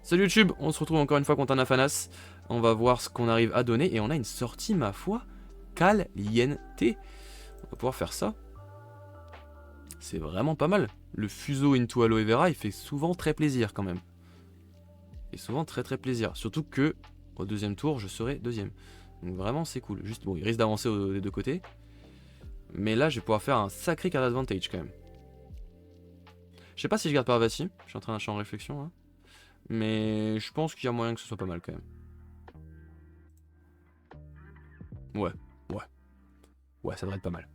Salut YouTube, on se retrouve encore une fois contre un Afanas. On va voir ce qu'on arrive à donner et on a une sortie, ma foi, caliente. On va pouvoir faire ça. C'est vraiment pas mal. Le fuseau into aloe vera, il fait souvent très plaisir quand même. Et souvent très plaisir. Surtout que au deuxième tour, je serai deuxième. Donc vraiment c'est cool. Juste bon, il risque d'avancer des deux côtés. Mais là, je vais pouvoir faire un sacré card advantage quand même. Je sais pas si je garde Parvati. Je suis en réflexion là. Mais je pense qu'il y a moyen que ce soit pas mal quand même. Ouais, ouais. Ouais, ça devrait être pas mal.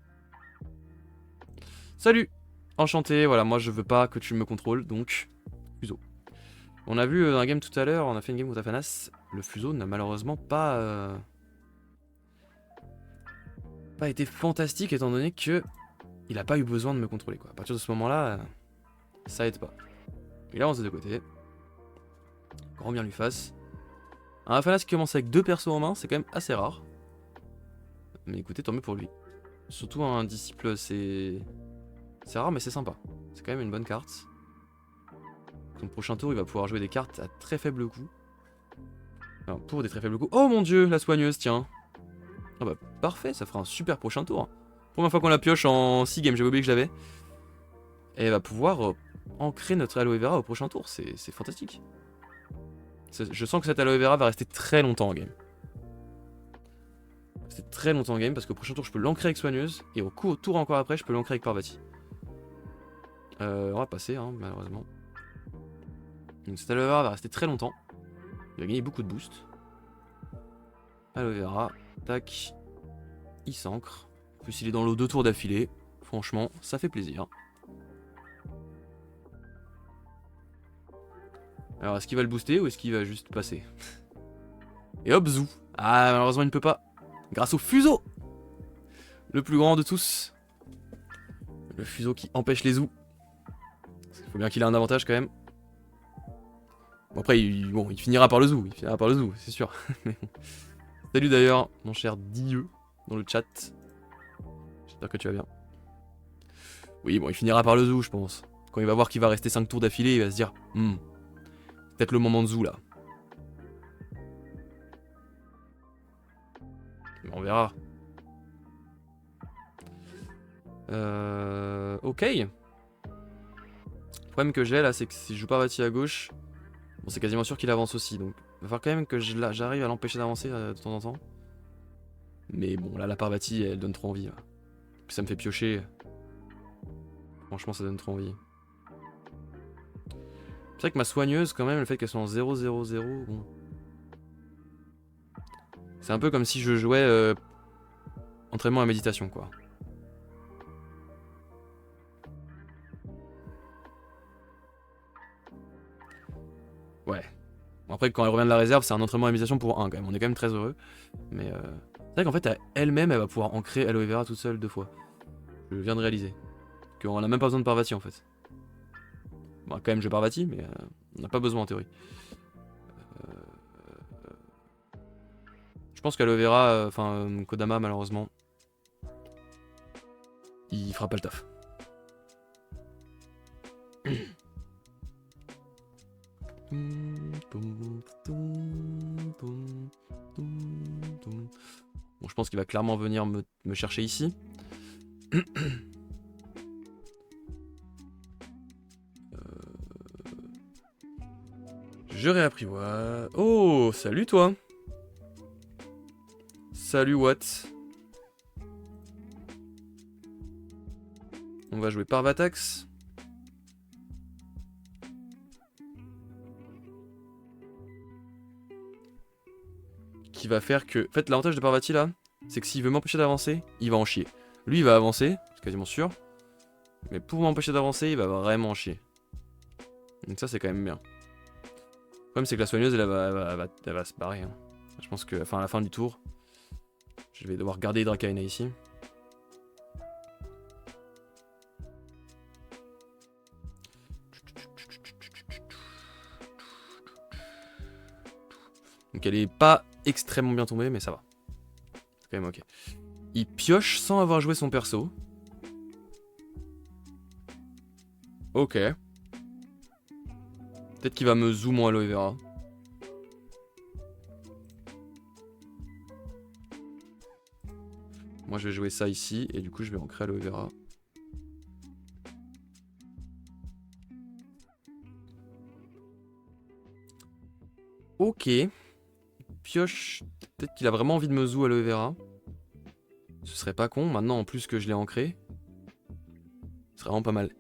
Salut! Enchanté, voilà, moi je veux pas que tu me contrôles, donc fuseau. On a vu un game tout à l'heure, on a fait une game contre Afanas, le fuseau n'a malheureusement pas été fantastique étant donné que il a pas eu besoin de me contrôler quoi. À partir de ce moment-là, ça aide pas. Il avance de deux côtés. Grand bien lui fasse. Un Afanas qui commence avec deux persos en main, c'est quand même assez rare. Mais écoutez, tant mieux pour lui. Surtout un disciple, c'est rare mais c'est sympa. C'est quand même une bonne carte. Son prochain tour, il va pouvoir jouer des cartes à très faible coût. Alors, pour des très faibles coûts. Oh mon dieu, la soigneuse, tiens. Ah bah, parfait, ça fera un super prochain tour. Première fois qu'on la pioche en 6 games, j'avais oublié que je l'avais. Et elle va pouvoir ancrer notre aloe vera au prochain tour, c'est fantastique. Je sens que cette aloe vera va rester très longtemps en game. C'est très longtemps en game parce qu'au prochain tour, je peux l'ancrer avec soigneuse. Et au tour encore après, je peux l'ancrer avec Parvati. On va passer, hein, malheureusement. Donc cette aloe vera va rester très longtemps. Il va gagner beaucoup de boost. Aloe vera, tac. Il s'ancre. En plus, il est dans l'eau 2 tours d'affilée. Franchement, ça fait plaisir. Alors, est-ce qu'il va le booster ou est-ce qu'il va juste passer? Et hop, zou. Ah, malheureusement, il ne peut pas. Grâce au fuseau. Le plus grand de tous. Le fuseau qui empêche les zoos. Il faut bien qu'il ait un avantage quand même. Bon, après, il finira par le zoo. Il finira par le zoo, c'est sûr. Salut d'ailleurs, mon cher Dieu, dans le chat. J'espère que tu vas bien. Oui, bon, il finira par le zoo, je pense. Quand il va voir qu'il va rester 5 tours d'affilée, il va se dire peut-être le moment de zoo là. Mais on verra. Ok. Le problème que j'ai là, c'est que si je joue pas Parvati à gauche, bon, c'est quasiment sûr qu'il avance aussi. Donc, il va falloir quand même que j'arrive à l'empêcher d'avancer de temps en temps. Mais bon, là, la Parvati, elle donne trop envie. Là. Puis ça me fait piocher. Franchement, ça donne trop envie. C'est vrai que ma soigneuse, quand même, le fait qu'elle soit en 0-0-0, bon. C'est un peu comme si je jouais entraînement à méditation, quoi. Ouais. Bon, après, quand elle revient de la réserve, c'est un entraînement à méditation pour 1 quand même. On est quand même très heureux. Mais c'est vrai qu'en fait, elle-même, elle va pouvoir ancrer aloe vera toute seule 2 fois. Je viens de réaliser. Qu'on a même pas besoin de Parvati en fait. Bon, quand même, je Parvati, mais on n'a pas besoin en théorie. Je pense qu'aloe vera, enfin, Kodama, malheureusement, il fera pas le taf. Bon, je pense qu'il va clairement venir me chercher ici. Je réapprivoise. Oh, salut toi. Salut Watt. On va jouer Parvatax. Qui va faire que... En fait, l'avantage de Parvati là, c'est que s'il veut m'empêcher d'avancer, il va en chier. Lui, il va avancer, c'est quasiment sûr. Mais pour m'empêcher d'avancer, il va vraiment en chier. Donc ça, c'est quand même bien. Le problème, c'est que la soigneuse, elle va se barrer. Hein. Je pense que, enfin, à la fin du tour, je vais devoir garder Dracaena ici. Donc elle est pas extrêmement bien tombée, mais ça va. C'est quand même ok. Il pioche sans avoir joué son perso. Ok. Peut-être qu'il va me zoom mon aloe vera. Moi je vais jouer ça ici et du coup je vais ancrer aloe vera. Ok. Pioche. Peut-être qu'il a vraiment envie de me zoo aloe vera. Ce serait pas con. Maintenant en plus que je l'ai ancré. Ce serait vraiment pas mal.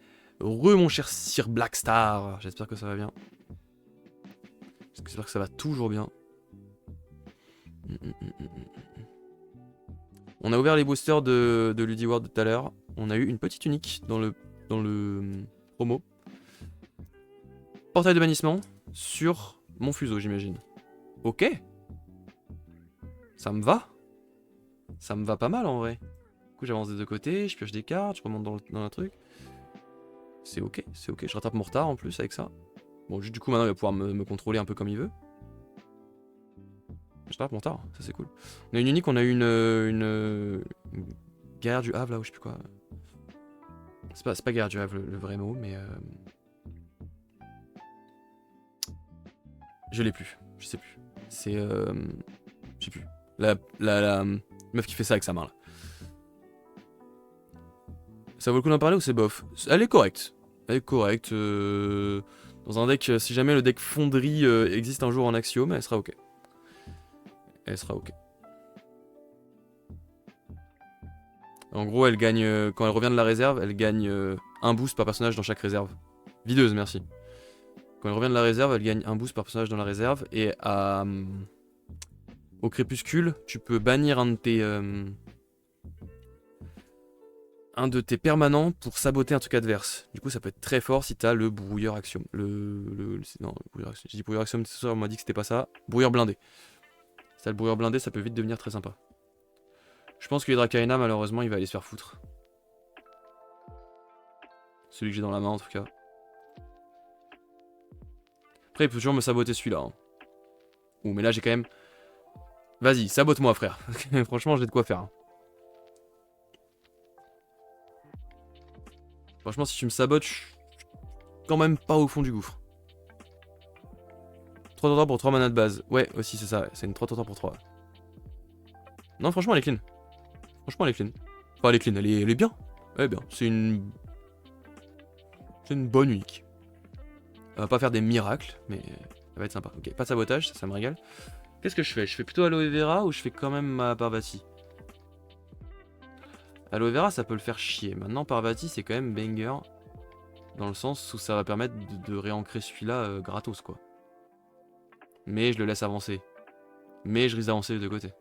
Mon cher Sir Blackstar. J'espère que ça va bien. J'espère que ça va toujours bien. On a ouvert les boosters de Ludi World tout à l'heure. On a eu une petite unique dans le promo. Portail de bannissement sur mon fuseau, j'imagine. Ok. Ça me va. Ça me va pas mal en vrai. Du coup, j'avance des deux côtés, je pioche des cartes, je remonte dans le truc. C'est ok, c'est ok. Je rattrape mon retard en plus avec ça. Bon, juste du coup, maintenant, il va pouvoir me contrôler un peu comme il veut. Je rattrape mon retard, ça c'est cool. On a une unique, on a eu une guerre du Havre là, ou je sais plus quoi. C'est pas guerre du Havre le vrai mot, mais. Je l'ai plus, je sais plus. C'est. Je sais plus. La meuf qui fait ça avec sa main là. Ça vaut le coup d'en parler ou c'est bof? Elle est correcte. Elle est correcte. Dans un deck, si jamais le deck fonderie existe un jour en axiome, elle sera ok. Elle sera ok. En gros, elle gagne, quand elle revient de la réserve, elle gagne un boost par personnage dans chaque réserve. Videuse, merci. Quand elle revient de la réserve, elle gagne un boost par personnage dans la réserve. Et au crépuscule, tu peux bannir un de tes permanents pour saboter un truc adverse. Du coup, ça peut être très fort si t'as le brouilleur axiome. Non, brouilleur axiome. J'ai dit brouilleur axiome, c'est ça, on m'a dit que c'était pas ça. Brouilleur blindé. Si t'as le brouilleur blindé, ça peut vite devenir très sympa. Je pense que Hydrakaina, malheureusement, il va aller se faire foutre. Celui que j'ai dans la main, en tout cas. Après, il peut toujours me saboter celui-là. Hein. Ouh, mais là, j'ai quand même... Vas-y, sabote-moi, frère. Franchement, j'ai de quoi faire. Hein. Franchement, si tu me sabotes, je suis quand même pas au fond du gouffre. 3 tonteurs pour 3 manas de base. Ouais, aussi, c'est ça. C'est une 3 tonteurs pour 3. Non, franchement, elle est clean. Franchement, elle est clean. Enfin, elle est clean, elle est bien. Elle est bien. C'est une bonne unique. Elle va pas faire des miracles, mais elle va être sympa. Ok, pas de sabotage, ça me régale. Qu'est-ce que je fais? Je fais plutôt aloe vera ou je fais quand même ma Parvati? Aloe vera, ça peut le faire chier. Maintenant, Parvati, c'est quand même banger. Dans le sens où ça va permettre de réancrer celui-là gratos, quoi. Mais je le laisse avancer. Mais je risque d'avancer de deux côtés.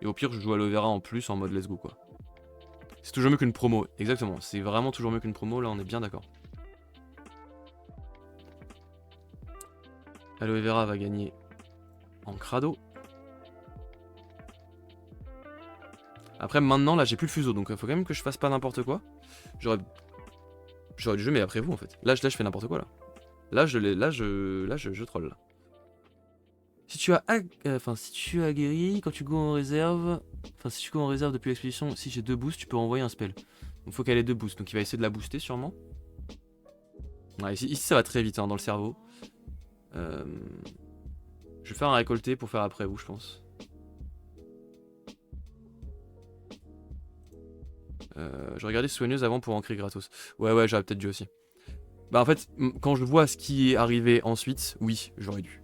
Et au pire, je joue aloe vera en plus en mode let's go, quoi. C'est toujours mieux qu'une promo. Exactement, c'est vraiment toujours mieux qu'une promo, là on est bien d'accord. Aloe vera va gagner en crado. Après maintenant là j'ai plus le fuseau donc il faut quand même que je fasse pas n'importe quoi. J'aurais dû jouer mais après vous en fait. Là je fais n'importe quoi là. Là je troll là. Si tu as aguerri quand tu go en réserve, si tu go en réserve depuis l'expédition, si j'ai 2 boosts, tu peux envoyer un spell. Donc faut qu'elle ait 2 boosts. Donc il va essayer de la booster sûrement. Ouais, ici ça va très vite hein, dans le cerveau. Je vais faire un récolté pour faire après vous je pense. Je regardais soigneuse avant pour ancrer gratos. Ouais, j'aurais peut-être dû aussi. Bah en fait, quand je vois ce qui est arrivé ensuite, oui, j'aurais dû.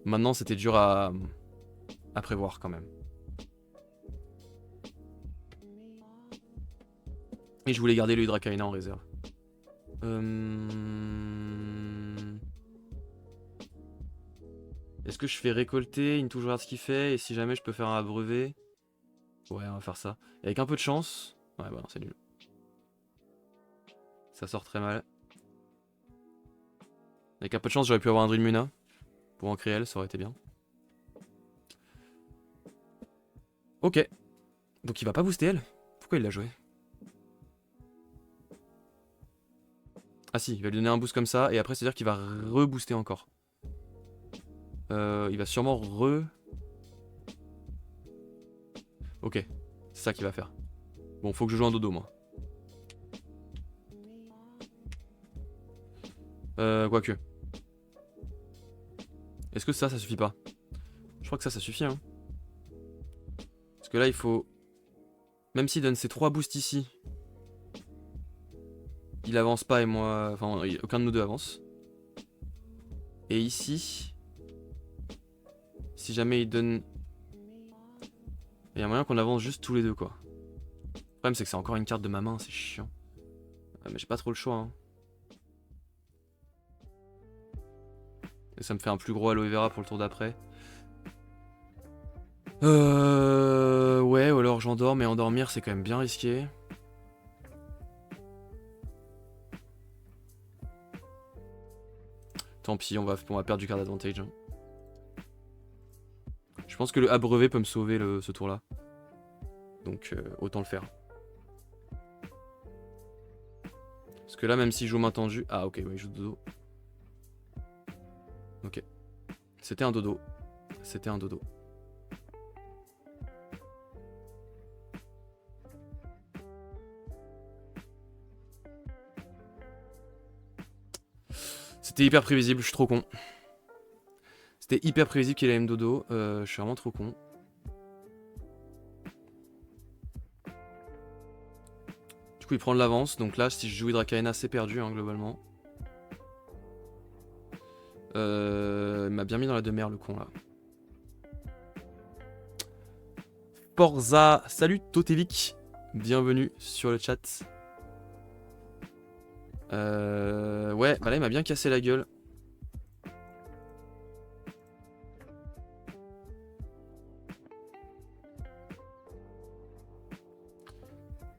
Maintenant, c'était dur à prévoir quand même. Et je voulais garder le Hydrakaina en réserve. Est-ce que je fais récolter, il toujours ce qu'il fait, et si jamais je peux faire un abreuvé? Ouais, on va faire ça. Et avec un peu de chance... Ouais, bah non, c'est nul. Ça sort très mal. Avec un peu de chance, j'aurais pu avoir un Dream Muna. Pour ancrer elle, ça aurait été bien. Ok. Donc il va pas booster elle? Pourquoi il l'a joué? Ah si, il va lui donner un boost comme ça, et après c'est-à-dire qu'il va rebooster encore. Il va sûrement Ok, c'est ça qu'il va faire. Bon, faut que je joue un dodo, moi. Quoique. Est-ce que ça suffit pas? Je crois que ça suffit, hein. Parce que là, il faut... Même s'il donne ses 3 boosts ici, il avance pas et moi... Enfin, aucun de nous deux avance. Et ici... Si jamais il donne... Il y a moyen qu'on avance juste tous les deux, quoi. Le problème, c'est que c'est encore une carte de ma main, c'est chiant. Mais j'ai pas trop le choix, hein. Et ça me fait un plus gros aloe vera pour le tour d'après. Ouais, ou alors j'endors, mais endormir, c'est quand même bien risqué. Tant pis, on va perdre du card advantage, hein. Je pense que le abreuvé peut me sauver ce tour-là. Donc, autant le faire. Parce que là, même si je joue main tendue... Ah, ok, ouais, il joue dodo. Ok. C'était un dodo. C'était un dodo. C'était hyper prévisible, je suis trop con. C'était hyper prévisible qu'il allait me dodo. Je suis vraiment trop con. Du coup, il prend de l'avance. Donc là, si je joue Hydracaena, c'est perdu, hein, globalement. Il m'a bien mis dans la demeure, le con, là. Porza, salut Totevic. Bienvenue sur le chat. Ouais, bah là, il m'a bien cassé la gueule.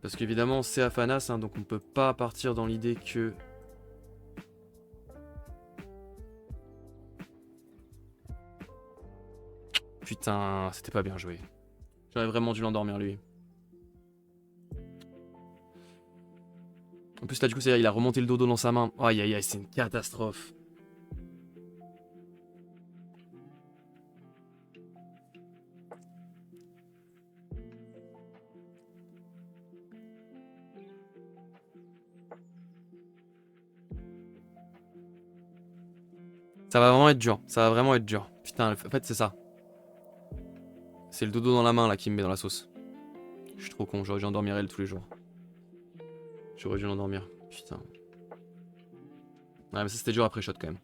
Parce qu'évidemment, c'est Afanas, hein, donc on peut pas partir dans l'idée que... Putain, c'était pas bien joué. J'aurais vraiment dû l'endormir, lui. En plus, là, du coup, il a remonté le dodo dans sa main. Aïe, aïe, aïe, c'est une catastrophe. Ça va vraiment être dur. Ça va vraiment être dur. Putain, en fait, c'est ça. C'est le dodo dans la main, là, qui me met dans la sauce. Je suis trop con. J'aurais dû endormir elle tous les jours. J'aurais dû l'endormir. Putain. Ouais, mais ça, c'était dur après shot, quand même.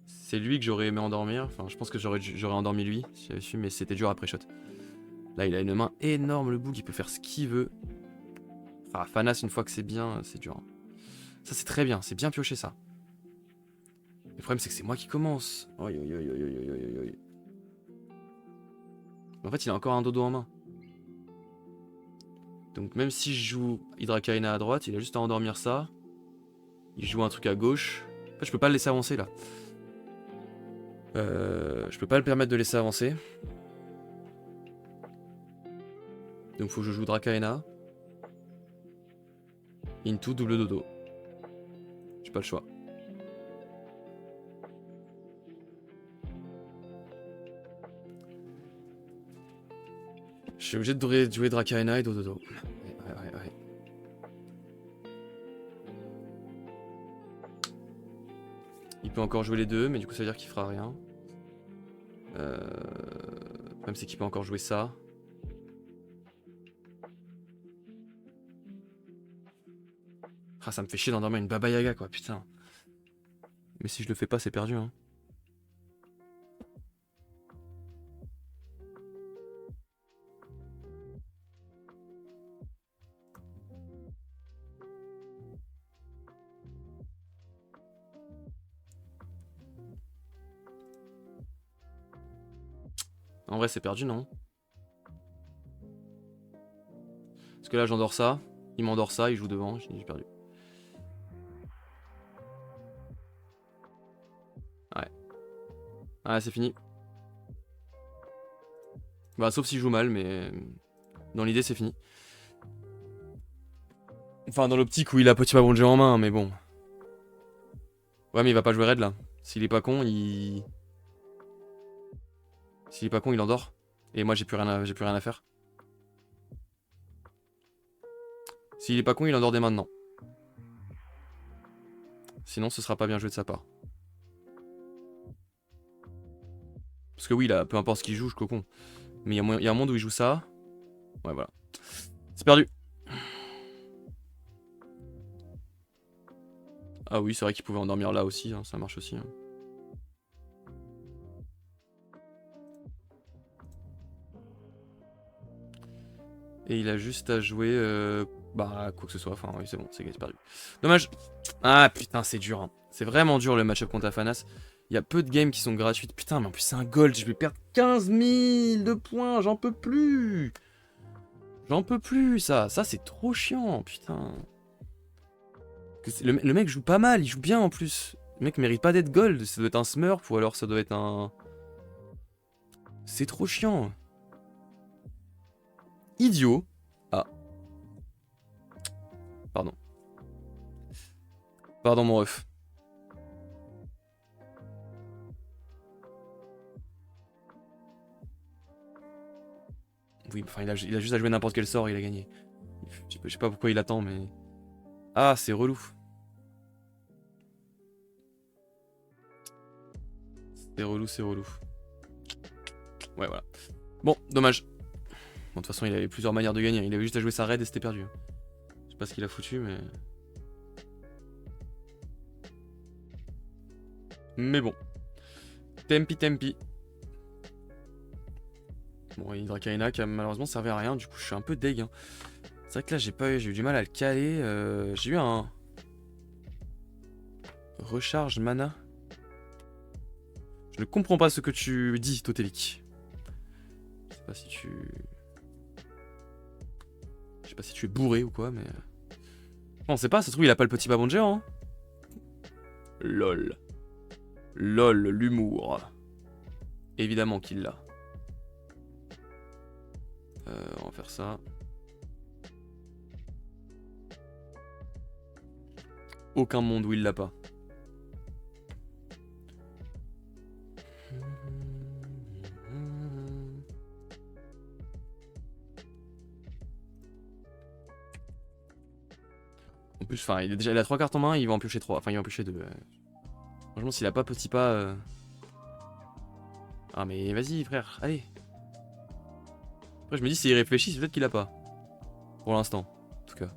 C'est lui que j'aurais aimé endormir. Enfin, je pense que j'aurais endormi lui, si j'avais su, mais c'était dur après shot. Là, il a une main énorme, le bug. Il peut faire ce qu'il veut. Enfin, Fanas, une fois que c'est bien, c'est dur. Ça, c'est très bien. C'est bien pioché, ça. Le problème, c'est que c'est moi qui commence. Oi, oi, oi, oi, oi, oi, oi. En fait, il a encore un dodo en main. Donc même si je joue Hydracaena à droite, il a juste à endormir ça. Il joue un truc à gauche. En fait, je peux pas le laisser avancer, là. Je peux pas le permettre de laisser avancer. Donc faut que je joue Dracaena. Into double dodo. J'ai pas le choix. Je suis obligé de jouer Dracaena et dodo. Ouais. Il peut encore jouer les deux, mais du coup ça veut dire qu'il fera rien. Le problème c'est qu'il peut encore jouer ça. Ah, ça me fait chier d'endormir une Baba Yaga, quoi, putain. Mais si je le fais pas, c'est perdu, hein. En vrai, c'est perdu, non? Parce que là, j'endors ça. Il m'endort ça, il joue devant. J'ai perdu. Ouais. Ah, c'est fini. Bah, sauf s'il joue mal, mais... Dans l'idée, c'est fini. Enfin, dans l'optique où il a petit pas bon jeu en main, mais bon. Ouais, mais il va pas jouer raid, là. S'il est pas con, il... S'il est pas con, il endort. Et moi, j'ai plus rien à faire. S'il est pas con, il endort dès maintenant. Sinon, ce sera pas bien joué de sa part. Parce que oui, là, peu importe ce qu'il joue, je cocon. Mais il y a un monde où il joue ça. Ouais, voilà. C'est perdu. Ah oui, c'est vrai qu'il pouvait endormir là aussi, hein, ça marche aussi. Hein. Et il a juste à jouer... bah, quoi que ce soit. Enfin, oui, c'est bon, c'est perdu. Dommage. Ah, putain, c'est dur. Hein. C'est vraiment dur le match-up contre Afanas. Il y a peu de games qui sont gratuites. Putain, mais en plus, c'est un gold. Je vais perdre 15 000 de points. J'en peux plus. J'en peux plus, ça. Ça, c'est trop chiant, putain. Le mec joue pas mal. Il joue bien, en plus. Le mec mérite pas d'être gold. Ça doit être un smurf ou alors ça doit être un... C'est trop chiant. Idiot. Ah. Pardon. Pardon, mon ref. Oui, enfin, il a juste à jouer n'importe quel sort, il a gagné. Je sais pas pourquoi il attend, mais... Ah, c'est relou. C'est relou, c'est relou. Ouais, voilà. Bon, dommage. Bon, de toute façon, il avait plusieurs manières de gagner. Il avait juste à jouer sa raid et c'était perdu. Je sais pas ce qu'il a foutu, mais... Mais bon. Tempi, tempi. Bon, Hydrakaina qui a malheureusement servi à rien. Du coup, je suis un peu deg. Hein. C'est vrai que là, j'ai eu du mal à le caler. J'ai eu un... Recharge mana. Je ne comprends pas ce que tu dis, Totelik. Je sais pas si tu... Je sais pas si tu es bourré ou quoi, mais... On sait pas, ça se trouve, il a pas le petit babon de géant. Hein. LOL. LOL, l'humour. Évidemment qu'il l'a. On va faire ça. Aucun monde où il l'a pas. En plus, enfin, il a 3 cartes en main, il va en piocher 3. Enfin, il va en piocher 2. Franchement, s'il a pas petit pas... Ah, mais vas-y, frère, allez. Après, je me dis, s'il réfléchit, c'est peut-être qu'il a pas. Pour l'instant, en tout cas.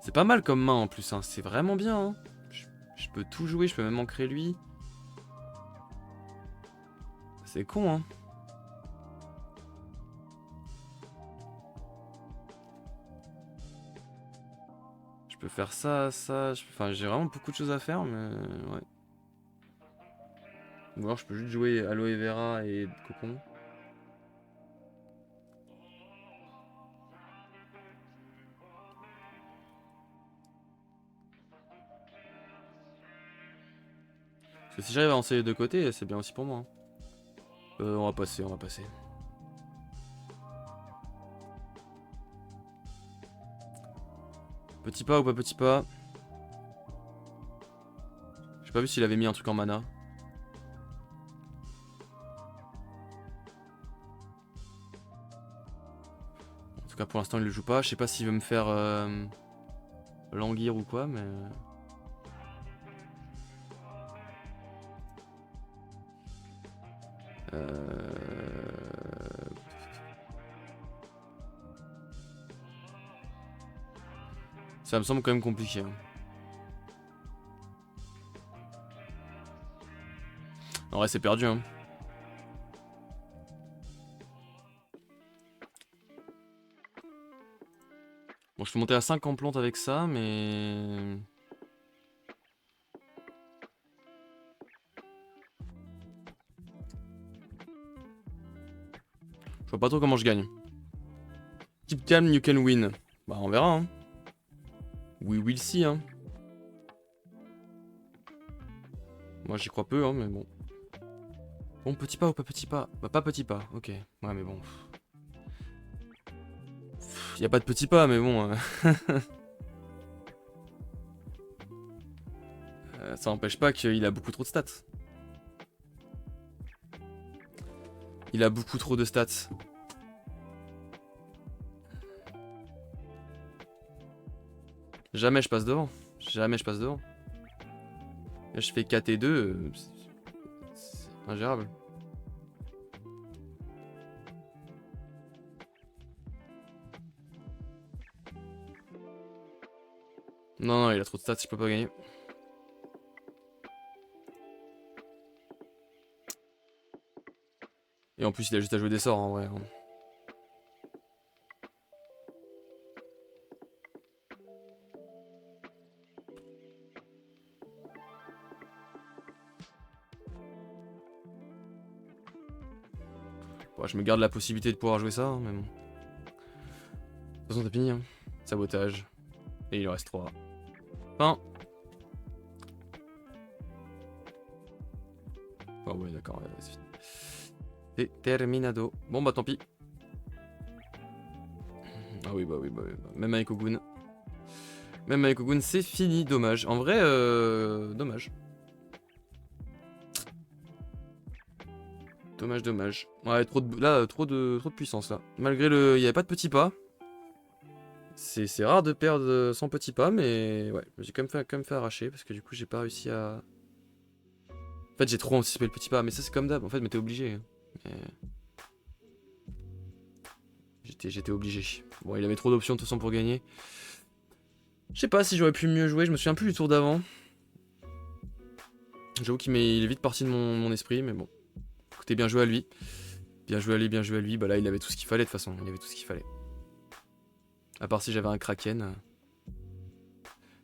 C'est pas mal comme main en plus, hein. C'est vraiment bien. Hein. Je peux tout jouer, je peux même en créer lui. C'est con, hein. Je peux faire ça, ça. Enfin, j'ai vraiment beaucoup de choses à faire, mais ouais. Ou alors je peux juste jouer Aloe Vera et Cocon. Parce que si j'arrive à avancer les deux côtés, c'est bien aussi pour moi. Hein. On va passer, on va passer. Petit pas ou pas petit pas. J'ai pas vu s'il avait mis un truc en mana. En tout cas pour l'instant il le joue pas. Je sais pas s'il veut me faire languir ou quoi, mais... Ça me semble quand même compliqué. Hein. En vrai c'est perdu. Hein. Bon je peux monter à 5 en plante avec ça, mais... Je vois pas trop comment je gagne. Keep calm, you can win. Bah on verra. Hein. We will see. Hein. Moi j'y crois peu, hein, mais bon. Bon, petit pas ou pas petit pas? Bah pas petit pas, ok. Ouais mais bon. Y a pas de petit pas, mais bon. Ça n'empêche pas qu'il a beaucoup trop de stats. Il a beaucoup trop de stats. Jamais je passe devant. Jamais je passe devant. Là, je fais 4 et 2. C'est ingérable. Non, non, il a trop de stats, je peux pas gagner. Et en plus, il a juste à jouer des sorts en vrai. Bon, je me garde la possibilité de pouvoir jouer ça, hein, mais bon. De toute façon, t'as fini. Hein. Sabotage. Et il en reste 3. Fin. Oh ouais, d'accord, ouais, c'est fini. C'est terminado. Bon, bah tant pis. Ah oui, bah oui, bah oui. Même avec Ogun. Même avec Ogun, c'est fini. Dommage. En vrai, dommage. Dommage, dommage. Ouais, trop de puissance là. Malgré le... Il n'y avait pas de petits pas. C'est rare de perdre sans petits pas, mais ouais, j'ai quand même fait arracher parce que du coup j'ai pas réussi à... En fait j'ai trop anticipé le petit pas, mais ça c'est comme d'hab, en fait mais t'es obligé. Mais... J'étais obligé. Bon, il avait trop d'options de toute façon pour gagner. Je sais pas si j'aurais pu mieux jouer, je me souviens plus du tour d'avant. J'avoue qu'il est vite parti de mon esprit, mais bon. Écoutez, bien joué à lui. Bien joué à lui, bien joué à lui. Bah là il avait tout ce qu'il fallait de toute façon, il avait tout ce qu'il fallait. À part si j'avais un Kraken.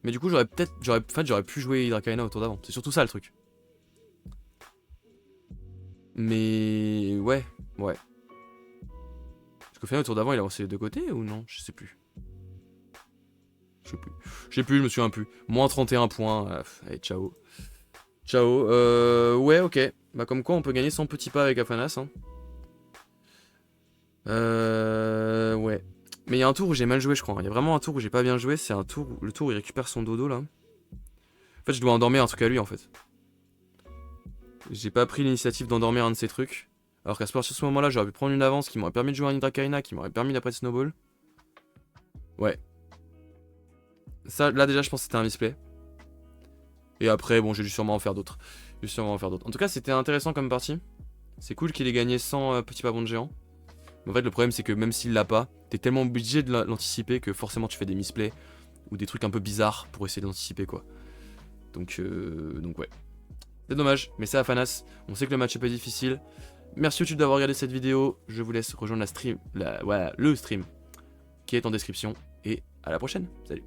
Mais du coup j'aurais pu jouer Hydrakaina au tour d'avant. C'est surtout ça le truc. Mais ouais. Parce qu'au final au tour d'avant il a lancé les deux côtés ou non? Je sais plus. Je me souviens plus. Moins 31 points. Allez, ciao. Ciao. Ouais, ok. Bah comme quoi on peut gagner sans petit pas avec Afanas. Hein. Ouais. Mais il y a un tour où j'ai mal joué, je crois. Il y a vraiment un tour où j'ai pas bien joué. C'est un tour le tour où il récupère son dodo là. En fait, je dois endormir un truc à lui en fait. J'ai pas pris l'initiative d'endormir un de ces trucs. Alors qu'à partir de ce moment-là, j'aurais pu prendre une avance qui m'aurait permis de jouer un Hydrakaina, qui m'aurait permis d'après Snowball. Ouais. Ça, là déjà, je pense que c'était un misplay. Et après, bon, j'ai dû sûrement en faire d'autres. En tout cas, c'était intéressant comme partie. C'est cool qu'il ait gagné sans petit pavon de géant. Mais en fait, le problème, c'est que même s'il l'a pas, t'es tellement obligé de l'anticiper que forcément tu fais des misplays ou des trucs un peu bizarres pour essayer d'anticiper quoi. Donc ouais. C'est dommage, mais c'est Afanas. On sait que le match est pas difficile. Merci YouTube d'avoir regardé cette vidéo. Je vous laisse rejoindre le stream qui est en description. Et à la prochaine. Salut.